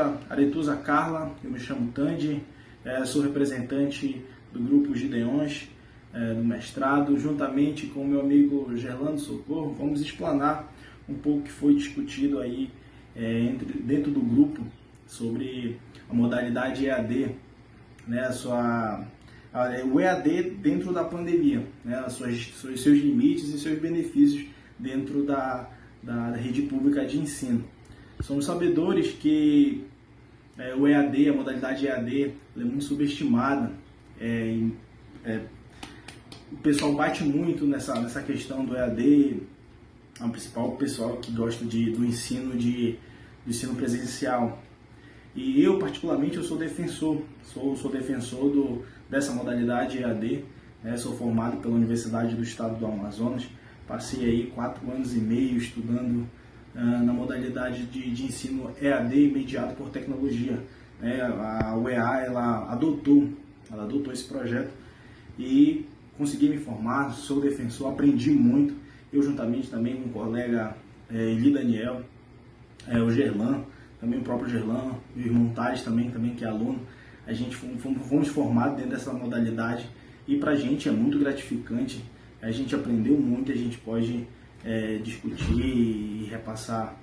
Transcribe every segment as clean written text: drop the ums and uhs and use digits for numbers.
doutora Aretusa Carla, eu me chamo Tandy, sou representante do grupo Gideões, do mestrado, juntamente com o meu amigo Gerlando Socorro. Vamos explanar um pouco o que foi discutido aí dentro do grupo sobre a modalidade EAD, né, o EAD dentro da pandemia, né, seus limites e seus benefícios dentro da rede pública de ensino. Somos sabedores que o EAD, a modalidade EAD, é muito subestimada. O pessoal bate muito nessa questão do EAD, o principal pessoal que gosta do ensino presencial. E eu, particularmente, eu sou defensor dessa modalidade EAD, né? Sou formado pela Universidade do Estado do Amazonas, passei aí 4 anos e meio estudando na modalidade de ensino EAD mediado por tecnologia. A UEA ela adotou esse projeto e consegui me formar, sou defensor, aprendi muito. Eu juntamente também com o colega Eli Daniel, o Gerlan, também o próprio Gerlan, o irmão Thales também que é aluno, a gente fomos formados dentro dessa modalidade e pra gente é muito gratificante, a gente aprendeu muito, a gente pode discutir e repassar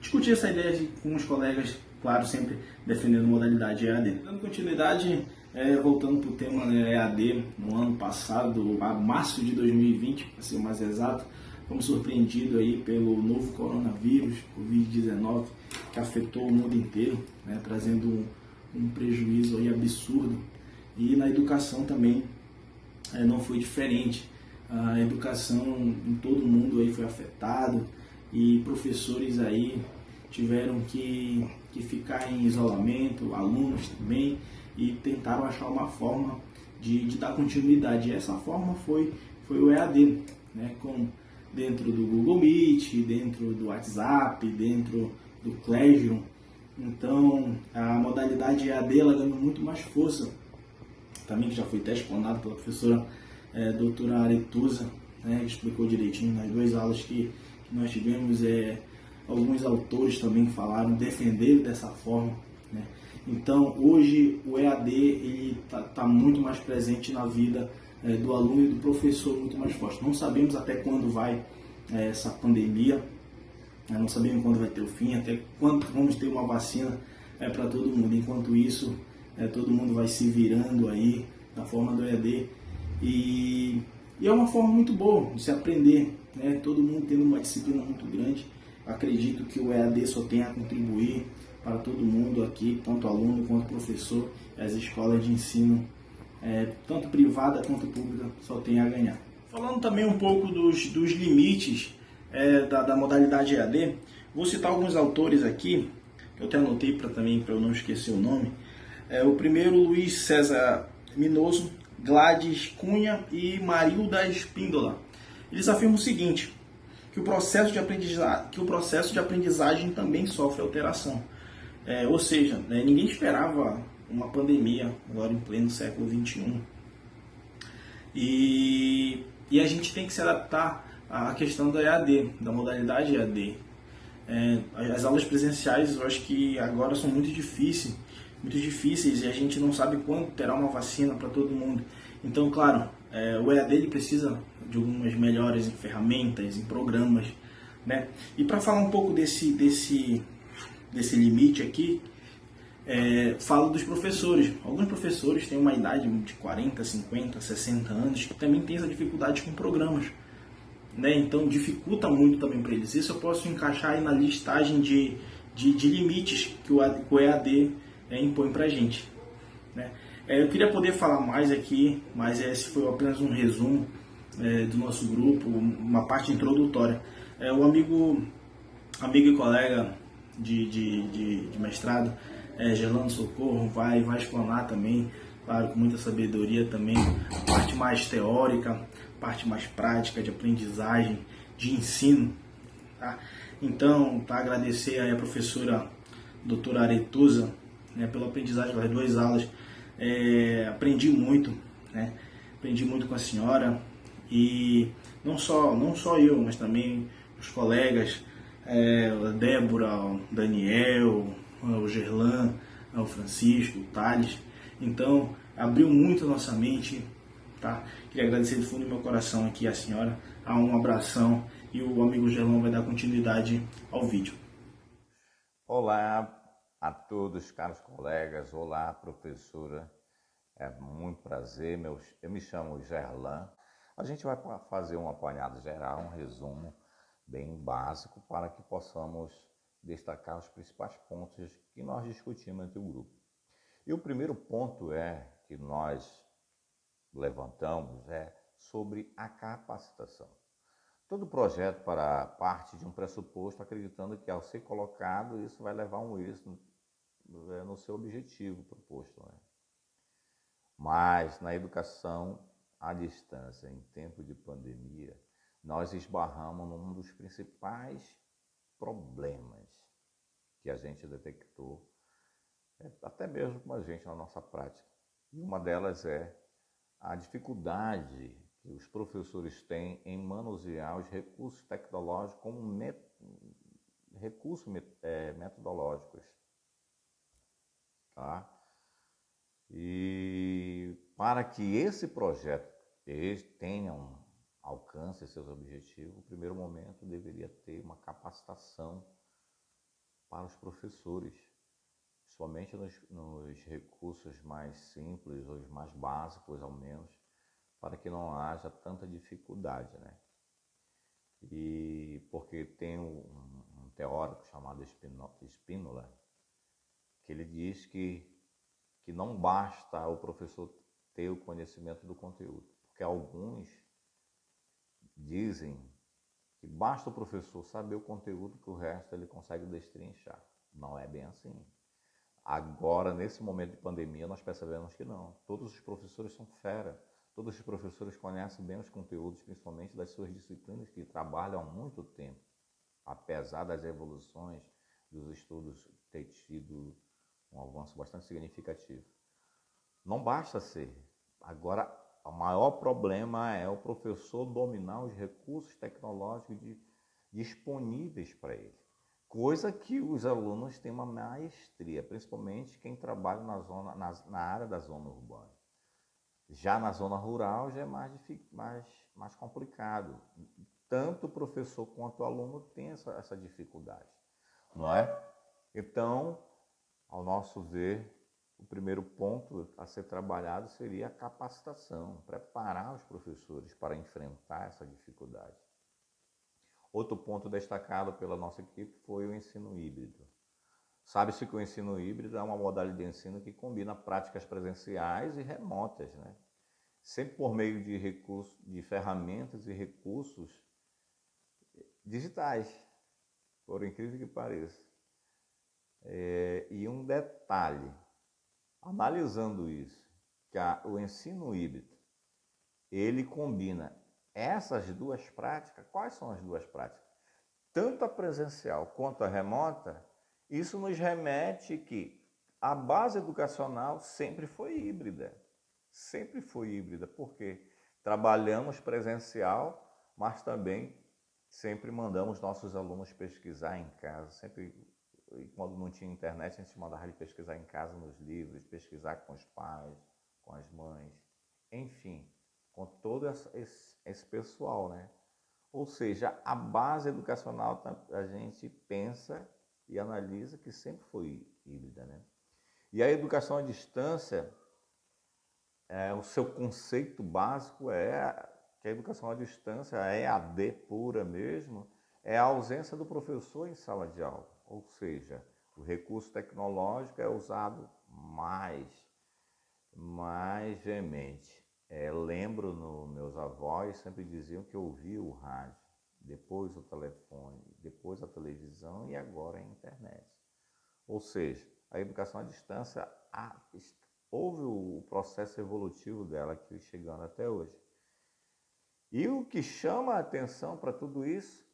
discutir essa ideia com os colegas, claro, sempre defendendo a modalidade EAD. Dando continuidade, voltando para o tema EAD, no ano passado, a março de 2020, para ser mais exato, fomos surpreendidos aí pelo novo coronavírus, Covid-19, que afetou o mundo inteiro, né, trazendo um prejuízo aí absurdo. E na educação também não foi diferente. A educação em todo o mundo aí foi afetado e professores aí tiveram que ficar em isolamento, alunos também, e tentaram achar uma forma de dar continuidade. E essa forma foi o EAD, né, dentro do Google Meet, dentro do WhatsApp, dentro do Classroom. Então a modalidade EAD ela ganhou muito mais força, também que já foi até explanado pela professora doutora Aretusa, né, que explicou direitinho nas 2 aulas que nós tivemos. Alguns autores também falaram, defenderam dessa forma, né? Então hoje o EAD ele tá muito mais presente na vida do aluno e do professor, muito mais forte. Não sabemos até quando vai essa pandemia, não sabemos quando vai ter o fim, até quando vamos ter uma vacina para todo mundo. Enquanto isso, todo mundo vai se virando aí na forma do EAD e é uma forma muito boa de se aprender, né? Todo mundo tendo uma disciplina muito grande. Acredito que o EAD só tem a contribuir para todo mundo aqui, tanto aluno quanto professor. As escolas de ensino, tanto privada quanto pública, só tem a ganhar. Falando também um pouco dos limites da modalidade EAD, vou citar alguns autores aqui, que eu até anotei para eu não esquecer o nome. O primeiro, Luiz César Minoso, Gladys Cunha e Marilda Espíndola. Eles afirmam o seguinte, que o processo de aprendizagem também sofre alteração. Ou seja, ninguém esperava uma pandemia agora em pleno século XXI. E a gente tem que se adaptar à questão da EAD, da modalidade EAD. As aulas presenciais, eu acho que agora são muito difíceis e a gente não sabe quando terá uma vacina para todo mundo. Então, claro, o EAD ele precisa de algumas melhores em ferramentas, em programas, né? E para falar um pouco desse limite aqui, falo dos professores. Alguns professores têm uma idade de 40, 50, 60 anos que também têm essa dificuldade com programas, né? Então dificulta muito também para eles. Isso eu posso encaixar aí na listagem de limites que o EAD impõe para a gente, né? Eu queria poder falar mais aqui, mas esse foi apenas um resumo do nosso grupo, uma parte introdutória. O amigo e colega de mestrado, Gerlando Socorro, vai explanar também, claro, com muita sabedoria também, a parte mais teórica, a parte mais prática de aprendizagem, de ensino, tá? Então, para agradecer aí a professora doutora Aretusa, né, pela aprendizagem das 2 aulas, aprendi muito, né? Aprendi muito com a senhora e não só eu, mas também os colegas a Débora, o Daniel, o Gerlan, o Francisco, o Thales. Então, abriu muito a nossa mente, tá? Queria agradecer do fundo do meu coração aqui a senhora. Um abração e o amigo Gerlan vai dar continuidade ao vídeo. Olá a todos, caros colegas. Olá, professora. É muito prazer. Eu me chamo Gerlan. A gente vai fazer um apanhado geral, um resumo bem básico para que possamos destacar os principais pontos que nós discutimos entre o grupo. E o primeiro ponto que nós levantamos é sobre a capacitação. Todo projeto parte de um pressuposto, acreditando que ao ser colocado, isso vai levar a um êxito no seu objetivo proposto. Né? Mas na educação à distância, em tempo de pandemia, nós esbarramos num dos principais problemas que a gente detectou, até mesmo com a gente na nossa prática. E uma delas é a dificuldade que os professores têm em manusear os recursos tecnológicos como recursos metodológicos. Tá? E para que esse projeto tenha alcance seus objetivos, o primeiro momento deveria ter uma capacitação para os professores, somente nos recursos mais simples, os mais básicos ao menos, para que não haja tanta dificuldade, né? E porque tem um teórico chamado Spínola, que ele diz que não basta o professor ter o conhecimento do conteúdo, porque alguns dizem que basta o professor saber o conteúdo que o resto ele consegue destrinchar. Não é bem assim. Agora, nesse momento de pandemia, nós percebemos que não. Todos os professores são fera. Todos os professores conhecem bem os conteúdos, principalmente das suas disciplinas que trabalham há muito tempo. Apesar das evoluções dos estudos ter tido um avanço bastante significativo. Não basta ser. Agora, o maior problema é o professor dominar os recursos tecnológicos disponíveis para ele. Coisa que os alunos têm uma maestria, principalmente quem trabalha na área da zona urbana. Já na zona rural já é mais complicado. Tanto o professor quanto o aluno tem essa dificuldade, não é? Então, ao nosso ver, o primeiro ponto a ser trabalhado seria a capacitação, preparar os professores para enfrentar essa dificuldade. Outro ponto destacado pela nossa equipe foi o ensino híbrido. Sabe-se que o ensino híbrido é uma modalidade de ensino que combina práticas presenciais e remotas, né? Sempre por meio de ferramentas e recursos digitais, por incrível que pareça. E um detalhe, analisando isso, que o ensino híbrido, ele combina essas duas práticas. Quais são as duas práticas? Tanto a presencial quanto a remota, isso nos remete que a base educacional sempre foi híbrida. Sempre foi híbrida, porque trabalhamos presencial, mas também sempre mandamos nossos alunos pesquisar em casa. Sempre, quando não tinha internet, a gente mandava ele pesquisar em casa nos livros, pesquisar com os pais, com as mães, enfim, com todo esse pessoal, né? Ou seja, a base educacional a gente pensa e analisa que sempre foi híbrida, né? E a educação à distância, o seu conceito básico é que a educação à distância, a EAD pura mesmo, é a ausência do professor em sala de aula. Ou seja, o recurso tecnológico é usado mais veemente. Lembro meus avós sempre diziam que ouvia o rádio, depois o telefone, depois a televisão e agora a internet. Ou seja, a educação à distância houve o processo evolutivo dela aqui chegando até hoje. E o que chama a atenção para tudo isso,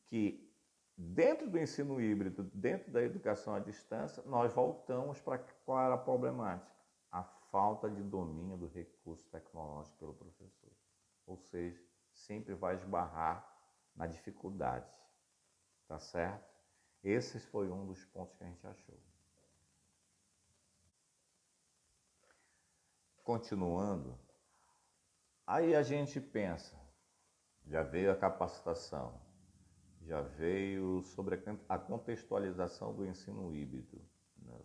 que dentro do ensino híbrido, dentro da educação à distância, nós voltamos para qual era a problemática? A falta de domínio do recurso tecnológico pelo professor. Ou seja, sempre vai esbarrar na dificuldade. tá certo? Esse foi um dos pontos que a gente achou. Continuando, aí a gente pensa, já veio a capacitação, já veio sobre a contextualização do ensino híbrido, né,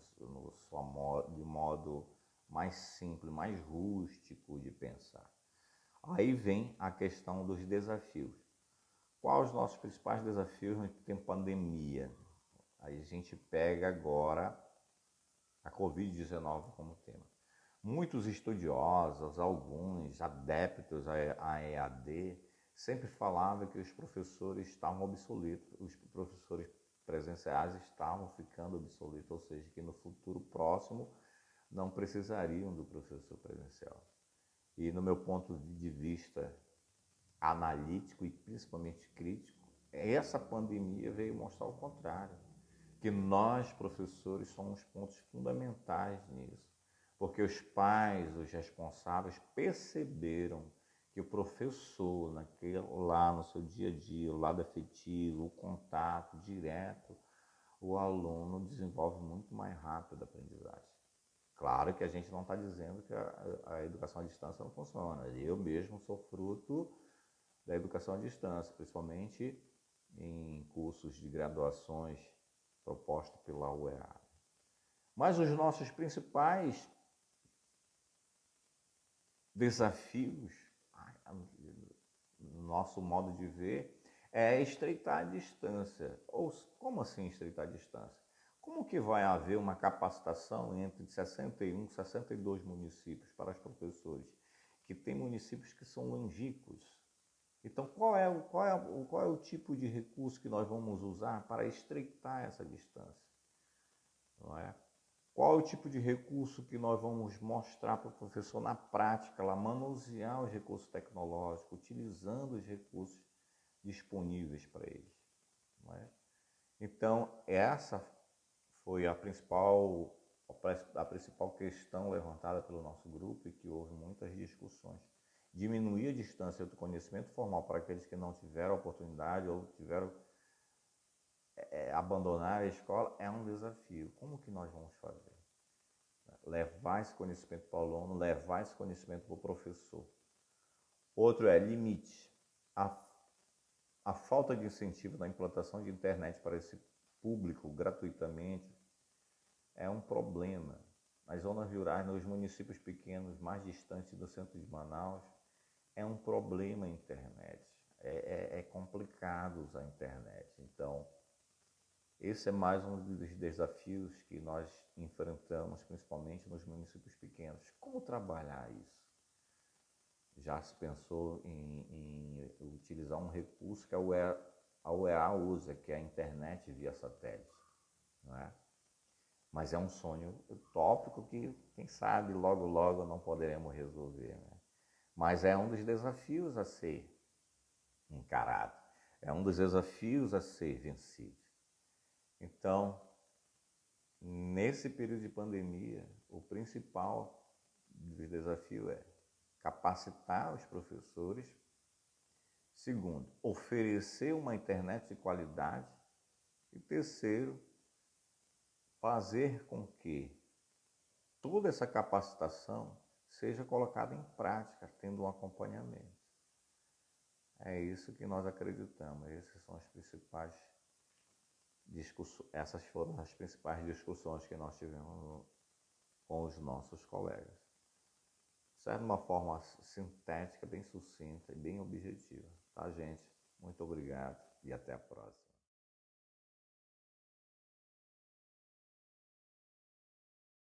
de modo mais simples, mais rústico de pensar. Aí vem a questão dos desafios. Quais os nossos principais desafios no tempo de pandemia? Aí a gente pega agora a Covid-19 como tema. Muitos estudiosos, alguns adeptos à EAD, sempre falavam que os professores estavam obsoletos, os professores presenciais estavam ficando obsoletos, ou seja, que no futuro próximo não precisariam do professor presencial. E no meu ponto de vista analítico e principalmente crítico, essa pandemia veio mostrar o contrário, que nós, professores, somos pontos fundamentais nisso, porque os pais, os responsáveis, perceberam que o professor, lá no seu dia a dia, o lado afetivo, o contato direto, o aluno desenvolve muito mais rápido a aprendizagem. Claro que a gente não está dizendo que a educação à distância não funciona. Eu mesmo sou fruto da educação à distância, principalmente em cursos de graduações propostos pela UEA. Mas os nossos principais desafios, nosso modo de ver, é estreitar a distância. Ou como assim estreitar a distância? Como que vai haver uma capacitação entre 61 e 62 municípios para os professores? Que tem municípios que são longínquos. Então, qual é o tipo de recurso que nós vamos usar para estreitar essa distância? Não é? Qual é o tipo de recurso que nós vamos mostrar para o professor na prática, lá, manusear os recursos tecnológicos, utilizando os recursos disponíveis para eles? Não é? Então, essa foi a principal questão levantada pelo nosso grupo e que houve muitas discussões. Diminuir a distância do conhecimento formal para aqueles que não tiveram oportunidade ou tiveram abandonar a escola é um desafio. Como que nós vamos fazer? Levar esse conhecimento para o aluno, levar esse conhecimento para o professor. Outro é limite. A falta de incentivo na implantação de internet para esse público gratuitamente é um problema. Nas zonas rurais, nos municípios pequenos, mais distantes do centro de Manaus, é um problema a internet. É complicado usar a internet. Então, esse é mais um dos desafios que nós enfrentamos, principalmente nos municípios pequenos. Como trabalhar isso? Já se pensou em utilizar um recurso que a UEA usa, que é a internet via satélite, não é? Mas é um sonho utópico que, quem sabe, logo, logo não poderemos resolver, né? Mas é um dos desafios a ser encarado, é um dos desafios a ser vencido. Então, nesse período de pandemia, o principal desafio é capacitar os professores. Segundo, oferecer uma internet de qualidade. E terceiro, fazer com que toda essa capacitação seja colocada em prática, tendo um acompanhamento. É isso que nós acreditamos. Essas foram as principais discussões que nós tivemos com os nossos colegas. Certo? De uma forma sintética, bem sucinta e bem objetiva. Tá, gente? Muito obrigado e até a próxima.